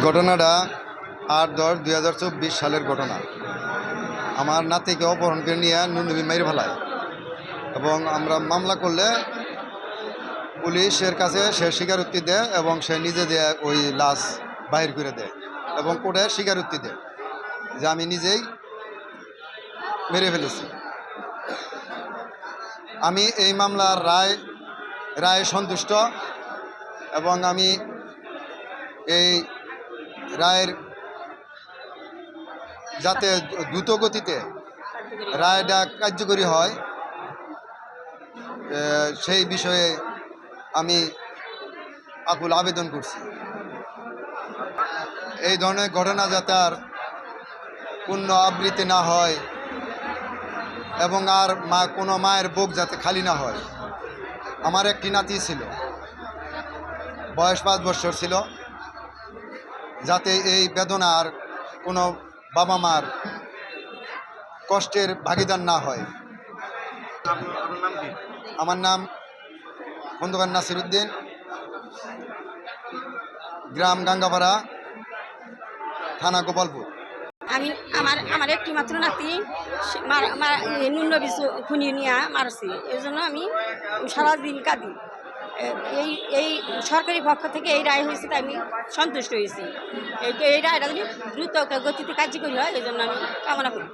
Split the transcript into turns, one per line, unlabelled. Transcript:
ঘটনাটা 8/10/2024 সালের ঘটনা। আমার নাতিকে অপহরণ করে নিয়ে নুনবি মেরে ফেলায় এবং আমরা মামলা করলে পুলিশের কাছে সে স্বীকারোক্তি দেয় এবং সে নিজে দিয়ে ওই লাশ বাহির করে দেয় এবং কোর্টে স্বীকারোক্তি দেয় যে আমি নিজেই মেরে ফেলেছি। আমি এই মামলার রায়ে সন্তুষ্ট এবং আমি এই রায়ের যাতে দ্রুত গতিতে রায়টা কার্যকরী হয় সেই বিষয়ে আমি আকুল আবেদন করছি। এই ধরনের ঘটনা যাতে আর পূর্ণ আবৃত্তি না হয় এবং আর কোনো মায়ের বুক যাতে খালি না হয়। আমার একটি নাতি ছিল, বয়স 5 বছর ছিল, যাতে এই বেদনার কোনো বাবা মার কষ্টের ভাগিদার না হয়। আমার নাম খন্দকার নাসির উদ্দিন, গ্রাম গাঙ্গাপাড়া, থানা গোপালপুর।
আমি আমার একটি মাত্র নাতি নুন খুনি নিয়ে মারছি, এই জন্য আমি সারাদিন কাঁদি। এই সরকারি পক্ষ থেকে এই রায় হয়েছে, তাই আমি সন্তুষ্ট হয়েছি। এই রায়টা যদি দ্রুত গতিতে কার্যকরী হয়, এই জন্য আমি কামনা করি।